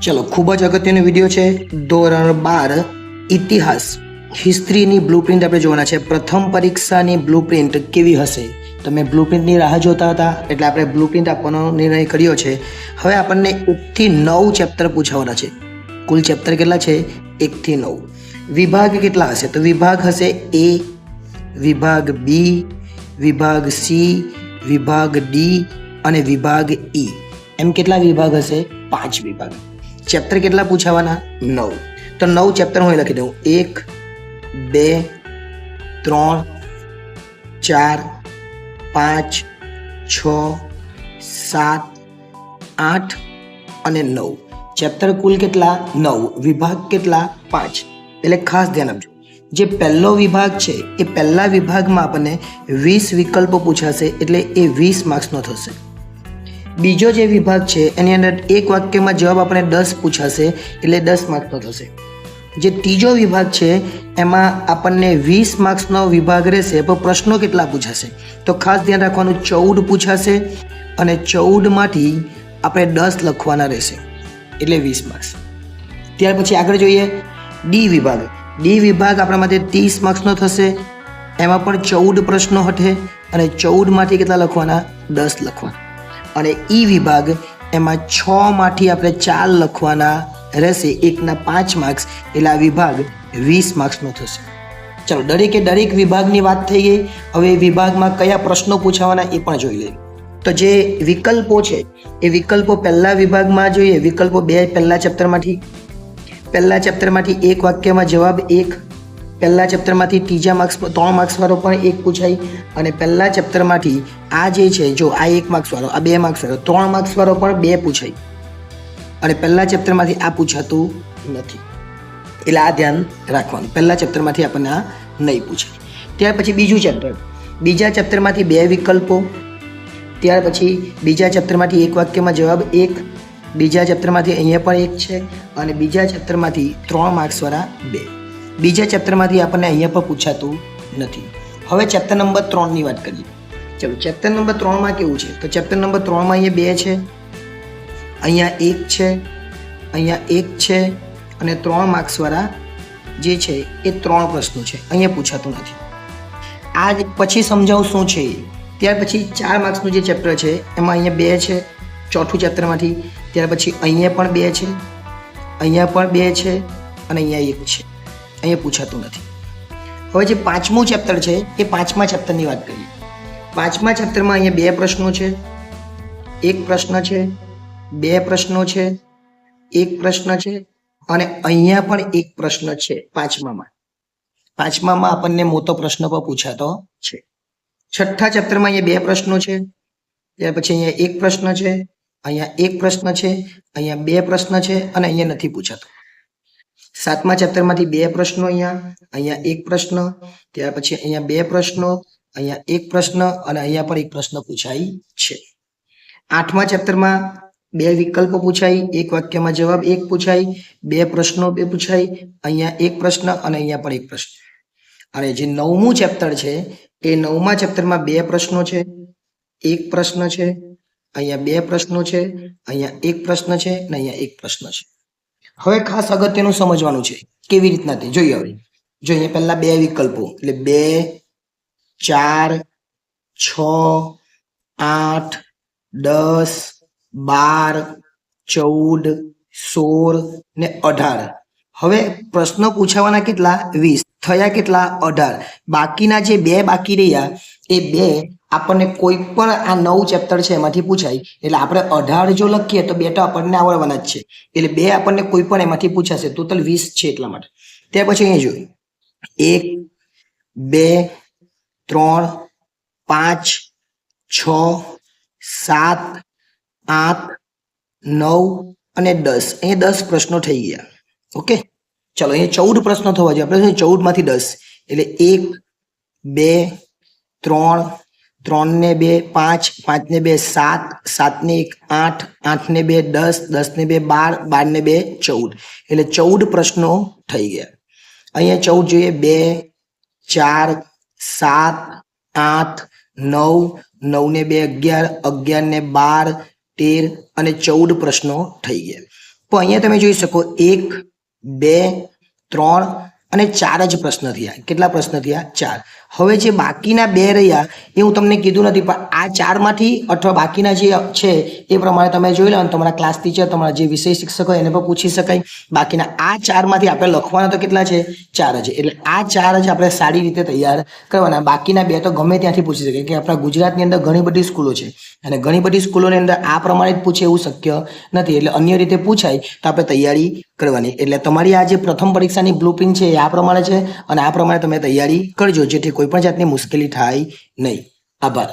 चलो खूब ज अगत्यनो विडियो है धोरण 12 इतिहास हिस्ट्रीनी ब्लूप्रिंट આપણે જોવાના છે। પ્રથમ પરીક્ષાની બ્લુપ્રિન્ટ કેવી હશે? તમે બ્લુપ્રિન્ટની રાહ જોતા હતા એટલે આપણે બ્લુપ્રિન્ટ આપવાનો નિર્ણય કર્યો છે। હવે આપણને 1 થી 9 ચેપ્ટર પૂછવાના છે। કુલ ચેપ્ટર કેટલા છે? 1 થી 9। વિભાગ કેટલા હશે? તો વિભાગ હશે A, વિભાગ B, વિભાગ C, વિભાગ D અને વિભાગ E। એમ કેટલા વિભાગ હશે? 5 વિભાગ। ચેપ્ટર કેટલા પૂછવાના? 9। તો 9 ચેપ્ટર હું લખી દઉં 1, 2, 3, 4, 5, 6, 7, 8 અને 9 ચેપ્ટર કુલ કેટલા? 9। વિભાગ કેટલા? 5। એટલે ખાસ ધ્યાન આપજો, જે પહેલો વિભાગ છે એ પહેલા વિભાગમાં આપણને 20 વિકલ્પો પૂછાશે એટલે એ 20 માર્ક્સનો થશે। બીજો જે વિભાગ છે એની અંદર એક વાક્યમાં જવાબ આપણે 10 પૂછાશે એટલે 10 માર્ક્સનો થશે। જે ત્રીજો વિભાગ છે એમાં આપણને 20 માર્ક્સનો વિભાગ રહેશે પણ પ્રશ્નો કેટલા પૂછાશે? તો ખાસ ધ્યાન રાખવાનું 14 પૂછાશે અને 14માંથી આપણે 10 લખવાના રહેશે એટલે 20 માર્ક્સ। ત્યાર પછી આગળ જોઈએ ડી વિભાગ। ડી વિભાગ આપણા માટે 30 માર્ક્સનો થશે। એમાં પણ 14 પ્રશ્નો હશે અને 14માંથી કેટલા લખવાના? 10 લખવાના। અને ઈ વિભાગ એમાં 6માંથી આપણે 4 લખવાના રહેશે, 1ના 5 માર્ક્સ એટલે આ વિભાગ 20 માર્ક્સનો થશે। ચલો દરેક વિભાગની વાત થઈ ગઈ। હવે વિભાગમાં કયા પ્રશ્નો પૂછવાના એ પણ જોઈ લઈએ। તો જે વિકલ્પો છે એ વિકલ્પો પહેલા વિભાગમાં જોઈએ। વિકલ્પો 2 પહેલા ચેપ્ટરમાંથી એક વાક્યમાં જવાબ 1, પહેલા ચેપ્ટરમાંથી ત્રીજા માર્ક્સ 3 માર્ક્સ વાળો પણ 1 પૂછાય અને પહેલા ચેપ્ટરમાંથી આ જે છે જો આ 1 માર્ક્સ વાળો, આ 2 માર્ક્સ વાળો, 3 માર્ક્સ વાળો પણ 2 પૂછાય અને પહેલા ચેપ્ટરમાંથી આ પૂછાતું નથી એટલે આ ધ્યાન રાખવાનું, પહેલા ચેપ્ટરમાંથી આપણને આ નહીં પૂછાય। ત્યાર પછી બીજું ચેપ્ટર, બીજા ચેપ્ટરમાંથી 2 વિકલ્પો, ત્યાર પછી બીજા ચેપ્ટરમાંથી એક વાક્યમાં જવાબ 1, બીજા ચેપ્ટરમાંથી અહીંયા પણ 1 છે અને બીજા ચેપ્ટરમાંથી 3 માર્ક્સવાળા 2। બીજા ચેપ્ટરમાંથી આપણને અહીંયા પણ પૂછાતું નથી। હવે ચેપ્ટર નંબર 3ની વાત કરીએ। ચલો ચેપ્ટર નંબર 3માં કેવું છે? તો ચેપ્ટર નંબર 3માં અહીંયા 2 છે, અહીંયા 1 છે, અહીંયા 1 છે અને 3 માર્ક્સવાળા જે છે એ 3 પ્રશ્નો છે, અહીંયા પૂછાતું નથી। આ પછી સમજાવું શું છે। ત્યાર પછી 4 માર્ક્સનું જે ચેપ્ટર છે એમાં અહીંયા 2 છે ચોથું ચેપ્ટરમાંથી, ત્યાર પછી અહીંયા પણ 2 છે, અહીંયા પણ 2 છે અને અહીંયા 1 છે, અહીંયા પૂછાતું નથી। હવે જે 5મું ચેપ્ટર છે એ 5મા ચેપ્ટરની વાત કરીએ। 5મા ચેપ્ટરમાં અહીંયા 2 પ્રશ્નો છે, 1 પ્રશ્ન છે, 2 પ્રશ્નો છે, 1 પ્રશ્ન છે અને અહીંયા પણ 1 પ્રશ્ન છે। 5મામાં આપણને મોટો પ્રશ્ન પણ પૂછાતો છે। 6થા ચેપ્ટરમાં અહીંયા 2 પ્રશ્નો છે, ત્યાર પછી અહીંયા 1 પ્રશ્ન છે, અહીંયા 1 પ્રશ્ન છે, અહીંયા 2 પ્રશ્ન છે અને અહીંયા નથી પૂછાતો। 7મા ચેપ્ટરમાંથી 2 પ્રશ્નો, અહીંયા 1 પ્રશ્ન, ત્યાર પછી અહીંયા 2 પ્રશ્નો, અહીંયા 1 પ્રશ્ન અને અહીંયા પણ 1 પ્રશ્ન પૂછાય છે। 8મા ચેપ્ટરમાં 2 વિકલ્પો પૂછાય, એક વાક્યમાં જવાબ 1 પૂછાય, 2 પ્રશ્નો 2 પૂછાય, અહીંયા 1 પ્રશ્ન અને અહીંયા પણ 1 પ્રશ્ન। અને જે 9મું ચેપ્ટર છે એ 9મા ચેપ્ટરમાં 2 પ્રશ્નો છે, 1 પ્રશ્ન છે, અહીંયા 2 પ્રશ્નો છે, અહીંયા 1 પ્રશ્ન છે અને અહીંયા 1 પ્રશ્ન છે। હવે ખાસ અગત્યનું સમજવાનું છે કેવી રીતના તે જોઈએ। હવે જો અહીંયા પહેલા 2 વિકલ્પો એટલે 2, 4, 6, 8, 10, 12, 14, 16 ને 18। હવે પ્રશ્નો પૂછાવાના કેટલા? 20 થયા કેટલા? 18। બાકીના જે 2 બાકી રહ્યા એ 2 આપણને કોઈ પણ આ 9 ચેપ્ટર છે એમાંથી પૂછાય એટલે આપણે 18 જો લખીએ તો 2 તો આપણને આવડવાના જ છે એટલે 2 આપણને કોઈ પણ એમાંથી પૂછાશે, ટોટલ 20 છે એટલા માટે। ત્યાર પછી અહીંયા જોઈએ 1, 2, 3, 5, 6, 7, 8, 9 અને 10। અહીંયા 10 પ્રશ્નો થઈ ગયા। ઓકે ચલો અહીંયા 14 પ્રશ્નો થવા જોઈએ, આપણે 14માંથી 10 એટલે 1, 2, 3, 3 ને 2 5, 5 ને 2 7, 7 ને 1 8, 8 ને 2 10, 10 ને 2 12, 12 ને 2 14 એટલે 14 પ્રશ્નો થઈ ગયા। અહીંયા 14 જોઈએ 2, 4, 7, 8, 9, 9 ને 2 11, 11 ને 12, 13 અને 14 પ્રશ્નો થઈ ગયા। તો અહીંયા તમે જોઈ શકો 1, 2, 3 અને 4 જ પ્રશ્ન થયા. કેટલા પ્રશ્ન થયા? 4. હવે જે બાકીના 2 રહ્યા એ હું તમને કીધું નથી, પણ આ 4 માંથી અથવા બાકીના જે છે એ પ્રમાણે તમે જોઈ લો. તમારા ક્લાસ ટીચર, તમારા જે વિષય શિક્ષક હોય એને પણ પૂછી શકાય. બાકીના આ 4 માંથી આપણે લખવાના તો કેટલા છે? 4 જ. એટલે આ 4 જ આપણે સારી રીતે તૈયાર કરવાના. બાકીના 2 તો ગમે ત્યાંથી પૂછી શકાય, કે આપણા ગુજરાતની અંદર ઘણી બધી સ્કૂલો છે અને ઘણી બધી સ્કૂલોની અંદર આ પ્રમાણે જ પૂછે એવું શક્ય નથી. એટલે અન્ય રીતે પૂછાય તો આપણે તૈયારી કરવાની. એટલે તમારી આ જે પ્રથમ પરીક્ષાની બ્લુપ્રિન્ટ છે એ આ પ્રમાણે છે અને આ પ્રમાણે તમે તૈયારી કરજો, જેથી કોઈ પણ જાતની મુશ્કેલી થાય નહીં. આભાર.